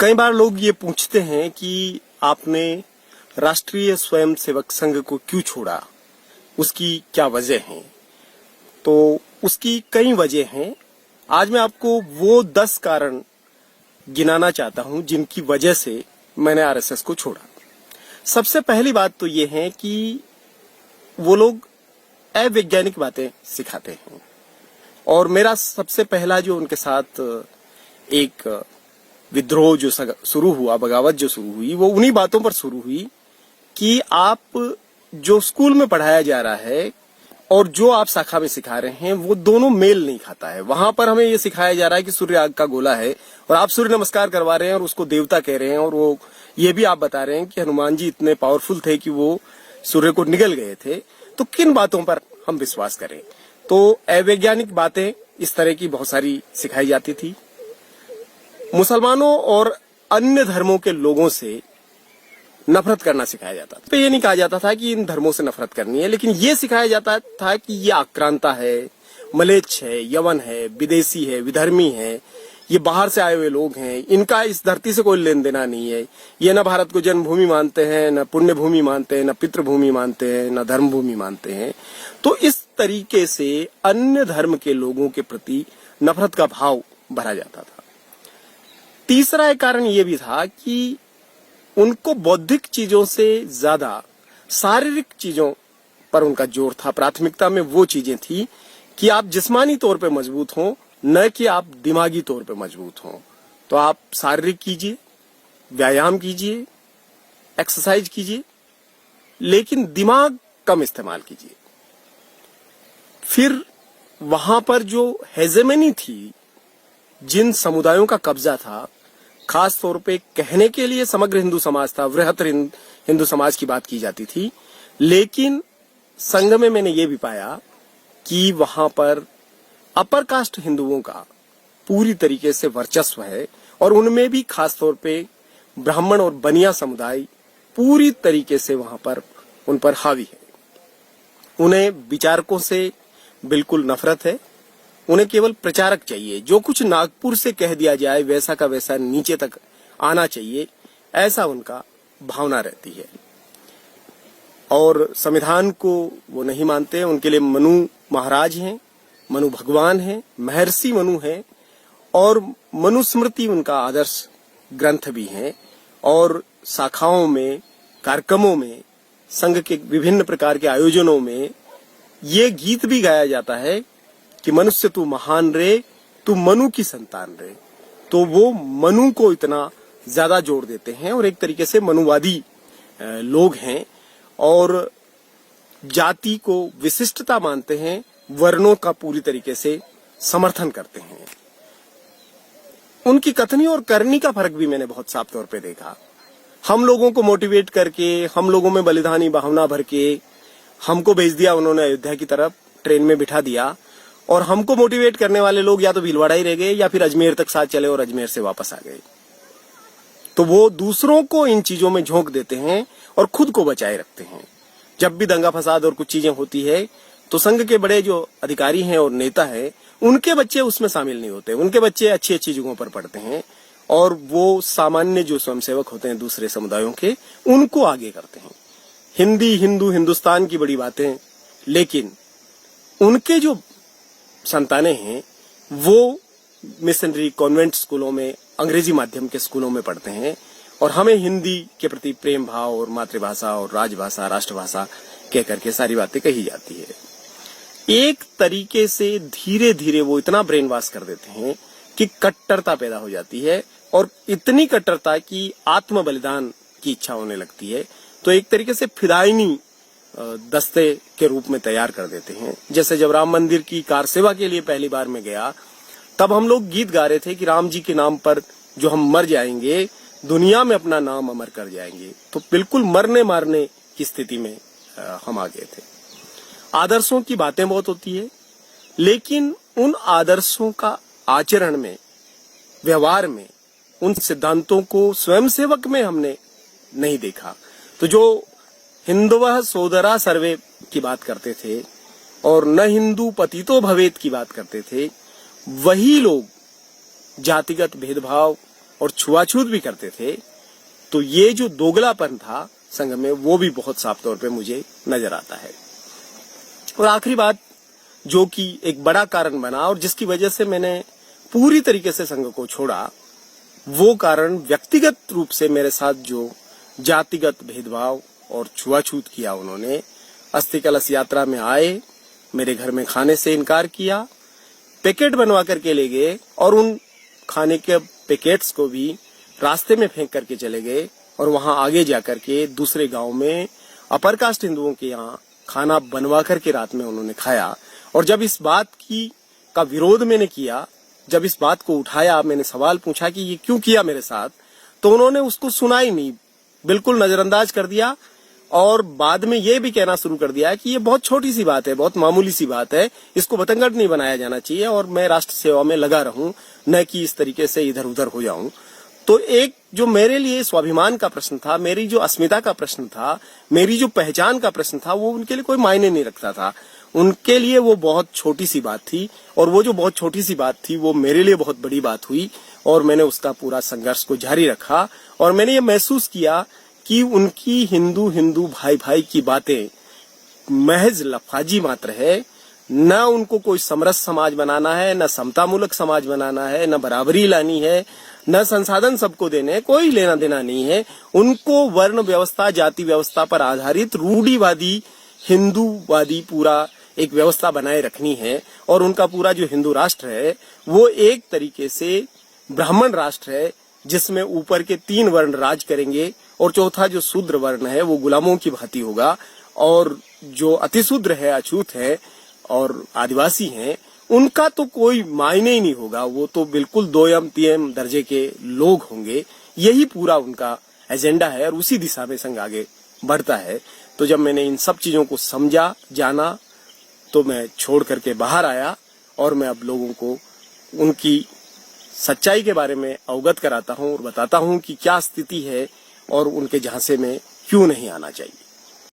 कई बार लोग ये पूछते हैं कि आपने राष्ट्रीय स्वयंसेवक संघ को क्यों छोड़ा, उसकी क्या वजह है। तो उसकी कई वजह हैं। आज मैं आपको वो 10 कारण गिनाना चाहता हूं जिनकी वजह से मैंने आरएसएस को छोड़ा। सबसे पहली बात तो ये है कि वो लोग अवैज्ञानिक बातें सिखाते हैं और मेरा सबसे पहला जो उनके साथ एक विद्रोह जो शुरू हुआ, बगावत जो शुरू हुई, वो उन्हीं बातों पर शुरू हुई कि आप जो स्कूल में पढ़ाया जा रहा है और जो आप शाखा में सिखा रहे हैं वो दोनों मेल नहीं खाता है। वहां पर हमें ये सिखाया जा रहा है कि सूर्य आग का गोला है और आप सूर्य नमस्कार करवा रहे हैं और उसको देवता कह रहे हैं, और वो ये भी आप बता रहे हैं कि हनुमान जी इतने पावरफुल थे कि वो सूर्य को निगल गए थे। तो किन बातों पर हम विश्वास करें? तो अवैज्ञानिक बातें इस तरह की बहुत सारी सिखाई जाती थी। मुसलमानों और अन्य धर्मों के लोगों से नफरत करना सिखाया जाता था। तो ये नहीं कहा जाता था कि इन धर्मों से नफरत करनी है, लेकिन ये सिखाया जाता था कि ये आक्रांता है, मलेच्छ है, यवन है, विदेशी है, विधर्मी है, ये बाहर से आए हुए लोग हैं, इनका इस धरती से कोई लेन देना नहीं है। ये न भारत को जन्मभूमि मानते हैं, न पुण्य भूमि मानते हैं, न पितृभूमि मानते हैं, न धर्म भूमि मानते हैं। तो इस तरीके से अन्य धर्म के लोगों के प्रति नफरत का भाव भरा जाता था। तीसरा एक कारण ये भी था कि उनको बौद्धिक चीजों से ज्यादा शारीरिक चीजों पर उनका जोर था। प्राथमिकता में वो चीजें थी कि आप जिस्मानी तौर पे मजबूत हों, न कि आप दिमागी तौर पे मजबूत हों। तो आप शारीरिक कीजिए, व्यायाम कीजिए, एक्सरसाइज कीजिए, लेकिन दिमाग कम इस्तेमाल कीजिए। फिर वहां पर जो हेजेमनी थी, जिन समुदायों का कब्जा था, खास तौर पे कहने के लिए समग्र हिंदू समाज था, वृहत्तर हिंदू समाज की बात की जाती थी, लेकिन संघ में मैंने ये भी पाया कि वहां पर अपर कास्ट हिंदुओं का पूरी तरीके से वर्चस्व है और उनमें भी खास तौर पे ब्राह्मण और बनिया समुदाय पूरी तरीके से वहां पर उन पर हावी है। उन्हें विचारकों से बिल्कुल नफरत है। उन्हें केवल प्रचारक चाहिए। जो कुछ नागपुर से कह दिया जाए वैसा का वैसा नीचे तक आना चाहिए, ऐसा उनका भावना रहती है। और संविधान को वो नहीं मानते। उनके लिए मनु महाराज हैं, मनु भगवान हैं, महर्षि मनु हैं, और मनुस्मृति उनका आदर्श ग्रंथ भी है। और शाखाओं में, कार्यक्रमों में, संघ के विभिन्न प्रकार के आयोजनों में ये गीत भी गाया जाता है कि मनुष्य तू महान रे, तू मनु की संतान रे। तो वो मनु को इतना ज्यादा जोड़ देते हैं और एक तरीके से मनुवादी लोग हैं और जाति को विशिष्टता मानते हैं, वर्णों का पूरी तरीके से समर्थन करते हैं। उनकी कथनी और करनी का फर्क भी मैंने बहुत साफ तौर पे देखा। हम लोगों को मोटिवेट करके, हम लोगों में बलिदानी भावना भर के हमको भेज दिया उन्होंने अयोध्या की तरफ, ट्रेन में बिठा दिया, और हमको मोटिवेट करने वाले लोग या तो भीलवाड़ा ही रह गए या फिर अजमेर तक साथ चले और अजमेर से वापस आ गए। तो वो दूसरों को इन चीजों में झोंक देते हैं और खुद को बचाए रखते हैं। जब भी दंगा फसाद और कुछ चीजें होती है तो संघ के बड़े जो अधिकारी हैं और नेता हैं, उनके बच्चे उसमें शामिल नहीं होते। उनके बच्चे अच्छी अच्छी जगहों पर पढ़ते हैं और वो सामान्य जो स्वयंसेवक होते हैं दूसरे समुदायों के, उनको आगे करते हैं। हिंदी, हिंदू, हिंदुस्तान की बड़ी बातें, लेकिन उनके जो संतानें हैं वो मिशनरी कॉन्वेंट स्कूलों में, अंग्रेजी माध्यम के स्कूलों में पढ़ते हैं और हमें हिंदी के प्रति प्रेम भाव और मातृभाषा और राजभाषा, राष्ट्रभाषा कह करके सारी बातें कही जाती है। एक तरीके से धीरे धीरे वो इतना ब्रेन वॉश कर देते हैं कि कट्टरता पैदा हो जाती है और इतनी कट्टरता कि आत्म बलिदान की इच्छा होने लगती है। तो एक तरीके से फिदायनी दस्ते के रूप में तैयार कर देते हैं। जैसे जब राम मंदिर की कार सेवा के लिए पहली बार मैं गया, तब हम लोग गीत गा रहे थे कि राम जी के नाम पर जो हम मर जाएंगे, दुनिया में अपना नाम अमर कर जाएंगे। तो बिल्कुल मरने मारने की स्थिति में हम आ गए थे। आदर्शों की बातें बहुत होती है, लेकिन उन आदर्शों का आचरण में, व्यवहार में, उन सिद्धांतों को स्वयंसेवक में हमने नहीं देखा। तो जो हिंदुवः सोदरा सर्वे की बात करते थे और न हिंदू पतितो भवेत की बात करते थे, वही लोग जातिगत भेदभाव, और छुआछूत भी करते थे, तो ये जो दोगलापन था संघ में वो भी बहुत साफ तौर पे मुझे नजर आता है। और आखिरी बात जो कि एक बड़ा कारण बना और जिसकी वजह से मैंने पूरी तरीके से संघ को छोड़ा, वो कारण व्यक्तिगत रूप से मेरे साथ जो जातिगत भेदभाव और छुआछूत किया उन्होंने। अस्थि कलश यात्रा में आए, मेरे घर में खाने से इनकार किया, पैकेट बनवा करके ले गए और उन खाने के पैकेट्स को भी रास्ते में फेंक करके चले गए और वहां आगे जाकर के दूसरे गांव में अपर कास्ट हिंदुओं के यहाँ खाना बनवा करके रात में उन्होंने खाया। और जब इस बात का विरोध मैंने किया, जब इस बात को उठाया, मैंने सवाल पूछा कि ये क्यों किया मेरे साथ, तो उन्होंने उसको सुना ही नहीं, बिल्कुल नजरअंदाज कर दिया और बाद में ये भी कहना शुरू कर दिया कि ये बहुत छोटी सी बात है, बहुत मामूली सी बात है, इसको बतंगड़ नहीं बनाया जाना चाहिए और मैं राष्ट्र सेवा में लगा रहूं, न कि इस तरीके से इधर उधर हो जाऊं। तो एक जो मेरे लिए स्वाभिमान का प्रश्न था, मेरी जो अस्मिता का प्रश्न था, मेरी जो पहचान का प्रश्न था, वो उनके लिए कोई मायने नहीं रखता था। उनके लिए वो बहुत छोटी सी बात थी और वो जो बहुत छोटी सी बात थी वो मेरे लिए बहुत बड़ी बात हुई और मैंने उसका पूरा संघर्ष को जारी रखा। और मैंने ये महसूस किया कि उनकी हिंदू हिंदू भाई भाई की बातें महज लफाजी मात्र है, न उनको कोई समरस समाज बनाना है, न समतामूलक समाज बनाना है, न बराबरी लानी है, न संसाधन सबको देने, कोई लेना देना नहीं है। उनको वर्ण व्यवस्था, जाति व्यवस्था पर आधारित रूढ़िवादी हिंदूवादी पूरा एक व्यवस्था बनाए रखनी है और उनका पूरा जो हिंदू राष्ट्र है वो एक तरीके से ब्राह्मण राष्ट्र है, जिसमें ऊपर के 3 वर्ण राज करेंगे और चौथा जो शूद्र वर्ण है वो गुलामों की भांति होगा और जो अतिशूद्र है, अछूत है और आदिवासी हैं, उनका तो कोई मायने ही नहीं होगा, वो तो बिल्कुल 2M 3M दर्जे के लोग होंगे। यही पूरा उनका एजेंडा है और उसी दिशा में संघ आगे बढ़ता है। तो जब मैंने इन सब चीजों को समझा, जाना, तो मैं छोड़ करके बाहर आया और मैं अब लोगों को उनकी सच्चाई के बारे में अवगत कराता हूं और बताता हूं कि क्या स्थिति है और उनके झांसे में क्यों नहीं आना चाहिए।